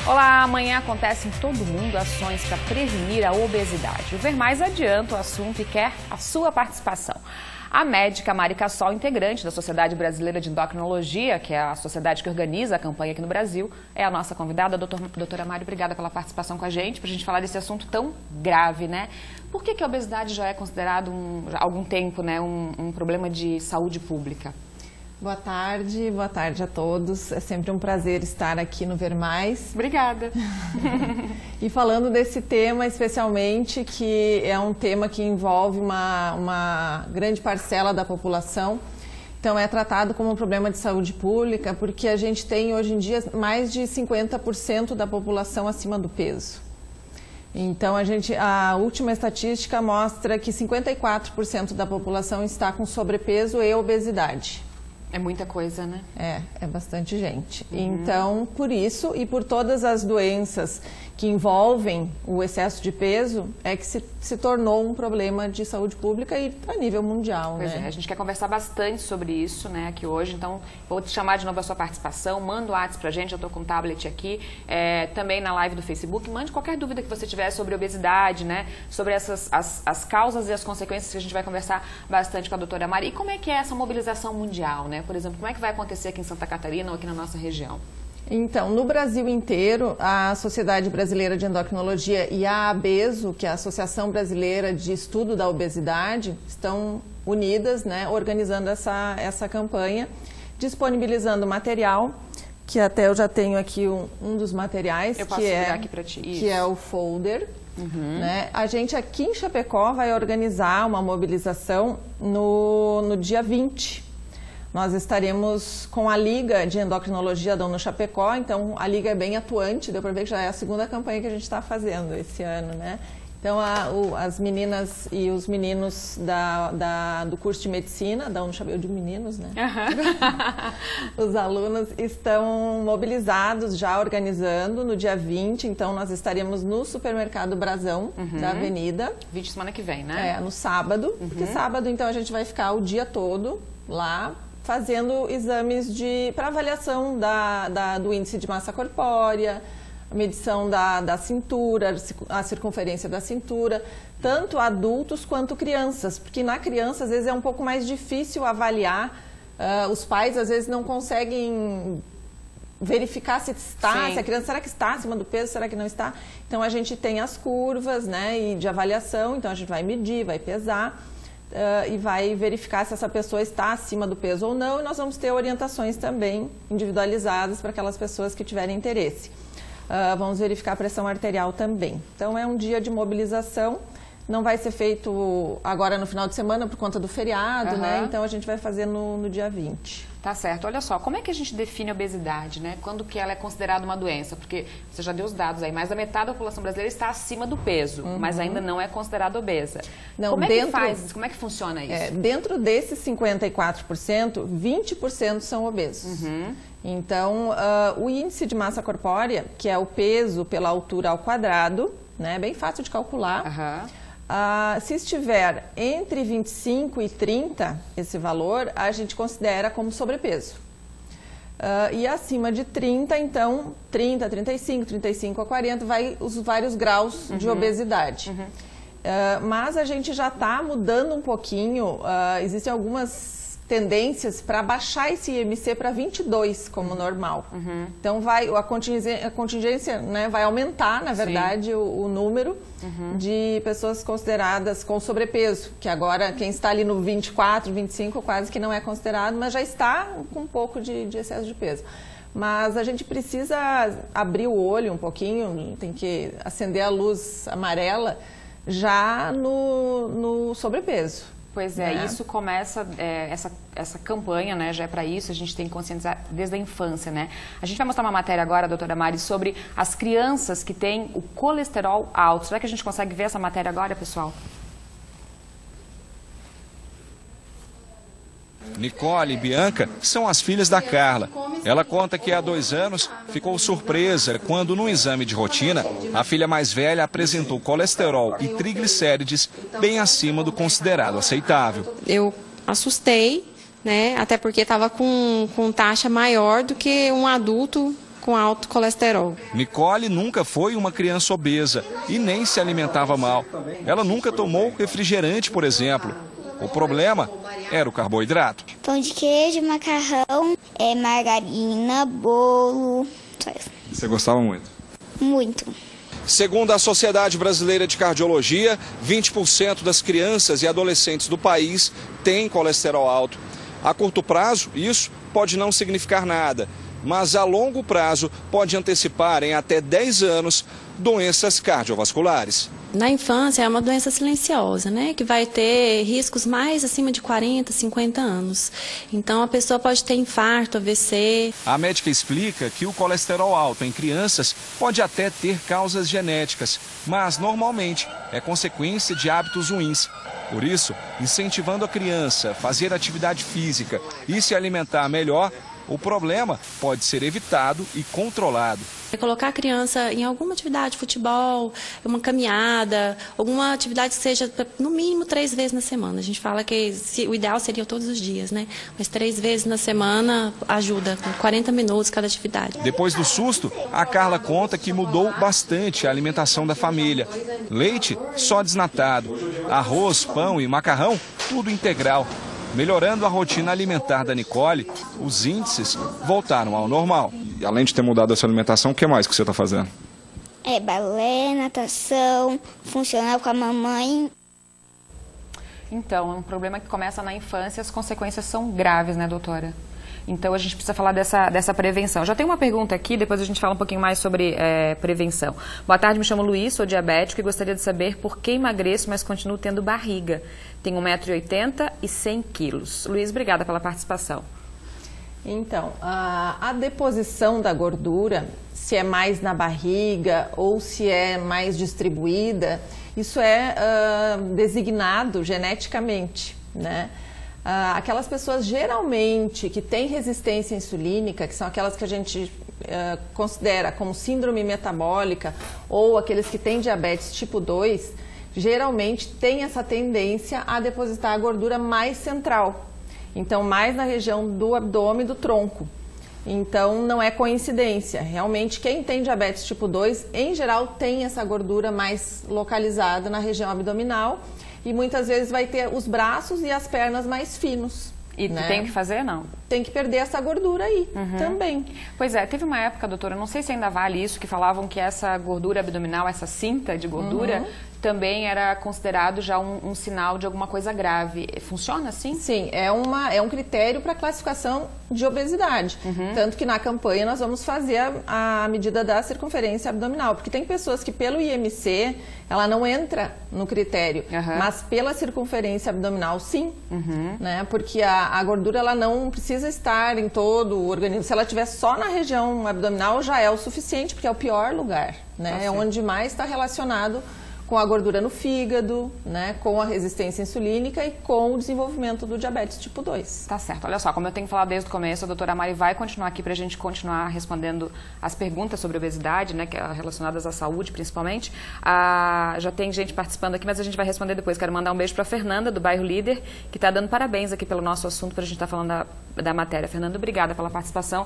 Olá, amanhã acontece em todo mundo ações para prevenir a obesidade. O Ver Mais adianta o assunto e quer a sua participação. A médica Mari Cassol, integrante da Sociedade Brasileira de Endocrinologia, que é a sociedade que organiza a campanha aqui no Brasil, é a nossa convidada. Doutora Mari, obrigada pela participação com a gente, para a gente falar desse assunto tão grave, né? Por que a obesidade já é considerado há algum tempo, né, um problema de saúde pública? Boa tarde a todos. É sempre um prazer estar aqui no Ver Mais. Obrigada. E falando desse tema especialmente, que é um tema que envolve uma grande parcela da população, então é tratado como um problema de saúde pública, porque a gente tem hoje em dia mais de 50% da população acima do peso. Então a última estatística mostra que 54% da população está com sobrepeso e obesidade. É muita coisa, né? É bastante gente. Então, por isso e por todas as doenças que envolvem o excesso de peso, é que se tornou um problema de saúde pública e a nível mundial, Pois né? é, a gente quer conversar bastante sobre isso, né, aqui hoje, então vou te chamar de novo a sua participação, manda o WhatsApp pra gente, eu tô com o tablet aqui, também na live do Facebook, mande qualquer dúvida que você tiver sobre obesidade, né, sobre as causas e as consequências, que a gente vai conversar bastante com a doutora Mari. E como é que é essa mobilização mundial, né? Por exemplo, como é que vai acontecer aqui em Santa Catarina ou aqui na nossa região? Então, no Brasil inteiro, a Sociedade Brasileira de Endocrinologia e a ABESO, que é a Associação Brasileira de Estudo da Obesidade, estão unidas, né, organizando essa campanha, disponibilizando material, que até eu já tenho aqui um dos materiais, eu posso virar aqui pra ti. Que é o folder. Né? A gente aqui em Chapecó vai organizar uma mobilização no dia 20. Nós estaremos com a Liga de Endocrinologia da UNO Chapecó, então a Liga é bem atuante, deu para ver que já é a segunda campanha que a gente está fazendo esse ano, né? Então as meninas e os meninos do curso de medicina, da UNO Chapecó, eu digo meninos, né? Os alunos estão mobilizados, já organizando no dia 20, então nós estaremos no Supermercado Brasão, da Avenida. 20 semana que vem, né? No sábado, porque sábado então a gente vai ficar o dia todo lá, fazendo exames para avaliação do índice de massa corpórea, medição da cintura, a circunferência da cintura, tanto adultos quanto crianças, porque na criança às vezes é um pouco mais difícil avaliar, os pais às vezes não conseguem verificar se a criança, será que está acima do peso, será que não está? Então a gente tem as curvas, né, e de avaliação, então a gente vai medir, vai pesar, e vai verificar se essa pessoa está acima do peso ou não, e nós vamos ter orientações também individualizadas para aquelas pessoas que tiverem interesse. Vamos verificar a pressão arterial também. Então é um dia de mobilização, não vai ser feito agora no final de semana por conta do feriado, né? Então a gente vai fazer no dia 20. Tá certo. Olha só, como é que a gente define a obesidade, né? Quando que ela é considerada uma doença? Porque você já deu os dados aí, mais da metade da população brasileira está acima do peso, mas ainda não é considerada obesa. Não, como é que faz? Como é que funciona isso? Dentro desses 54%, 20% são obesos. Então, o índice de massa corpórea, que é o peso pela altura ao quadrado, né? Bem fácil de calcular. Se estiver entre 25 e 30, esse valor, a gente considera como sobrepeso. E acima de 30, então, 30, 35, 35 a 40, vai os vários graus de obesidade. Mas a gente já está mudando um pouquinho, existem algumas tendências para baixar esse IMC para 22 como normal. Então a contingência, né, vai aumentar, na verdade, o número de pessoas consideradas com sobrepeso, que agora quem está ali no 24, 25 quase que não é considerado, mas já está com um pouco de excesso de peso. Mas a gente precisa abrir o olho um pouquinho, tem que acender a luz amarela já no sobrepeso. Pois é, isso começa, essa campanha, né, já é para isso, a gente tem que conscientizar desde a infância, né? A gente vai mostrar uma matéria agora, doutora Mari, sobre as crianças que têm o colesterol alto. Será que a gente consegue ver essa matéria agora, pessoal? Nicole e Bianca são as filhas da Carla. Ela conta que há 2 anos ficou surpresa quando, num exame de rotina, a filha mais velha apresentou colesterol e triglicérides bem acima do considerado aceitável. Eu assustei, né? Até porque estava com taxa maior do que um adulto com alto colesterol. Nicole nunca foi uma criança obesa e nem se alimentava mal. Ela nunca tomou refrigerante, por exemplo. O problema era o carboidrato. Pão de queijo, macarrão, margarina, bolo. Você gostava muito? Muito. Segundo a Sociedade Brasileira de Cardiologia, 20% das crianças e adolescentes do país têm colesterol alto. A curto prazo, isso pode não significar nada, mas a longo prazo pode antecipar em até 10 anos doenças cardiovasculares. Na infância é uma doença silenciosa, né, que vai ter riscos mais acima de 40, 50 anos. Então a pessoa pode ter infarto, AVC. A médica explica que o colesterol alto em crianças pode até ter causas genéticas, mas normalmente é consequência de hábitos ruins. Por isso, incentivando a criança a fazer atividade física e se alimentar melhor, o problema pode ser evitado e controlado. Colocar a criança em alguma atividade, futebol, uma caminhada, alguma atividade que seja no mínimo 3 vezes na semana. A gente fala que o ideal seria todos os dias, né? Mas 3 vezes na semana ajuda, com 40 minutos cada atividade. Depois do susto, a Carla conta que mudou bastante a alimentação da família. Leite só desnatado, arroz, pão e macarrão, tudo integral. Melhorando a rotina alimentar da Nicole, os índices voltaram ao normal. E além de ter mudado a sua alimentação, o que mais que você está fazendo? Balé, natação, funcional com a mamãe. Então, é um problema que começa na infância, as consequências são graves, né, doutora? Então, a gente precisa falar dessa prevenção. Já tem uma pergunta aqui, depois a gente fala um pouquinho mais sobre prevenção. Boa tarde, me chamo Luiz, sou diabético e gostaria de saber por que emagreço, mas continuo tendo barriga. Tenho 1,80 m e 100 quilos. Luiz, obrigada pela participação. Então, a deposição da gordura, se é mais na barriga ou se é mais distribuída, isso é designado geneticamente, né? Aquelas pessoas geralmente que têm resistência insulínica, que são aquelas que a gente considera como síndrome metabólica, ou aqueles que têm diabetes tipo 2, geralmente têm essa tendência a depositar a gordura mais central. Então, mais na região do abdômen e do tronco. Então, não é coincidência. Realmente, quem tem diabetes tipo 2, em geral, tem essa gordura mais localizada na região abdominal. E muitas vezes vai ter os braços e as pernas mais finos. E né? tem que fazer, não? Tem que perder essa gordura aí também. Pois é, teve uma época, doutora, não sei se ainda vale isso, que falavam que essa gordura abdominal, essa cinta de gordura, também era considerado já um sinal de alguma coisa grave. Funciona assim? Sim, é um critério para classificação de obesidade. Tanto que na campanha nós vamos fazer a medida da circunferência abdominal, porque tem pessoas que pelo IMC ela não entra no critério, mas pela circunferência abdominal sim, né? Porque a gordura ela não precisa estar em todo o organismo. Se ela estiver só na região abdominal já é o suficiente, porque é o pior lugar, né? É onde mais está relacionado com a gordura no fígado, né, com a resistência insulínica e com o desenvolvimento do diabetes tipo 2. Tá certo. Olha só, como eu tenho falado desde o começo, a doutora Mari vai continuar aqui para a gente continuar respondendo as perguntas sobre obesidade, né, relacionadas à saúde, principalmente. Já tem gente participando aqui, mas a gente vai responder depois. Quero mandar um beijo para a Fernanda, do bairro Líder, que está dando parabéns aqui pelo nosso assunto, para a gente estar falando da matéria. Fernanda, obrigada pela participação.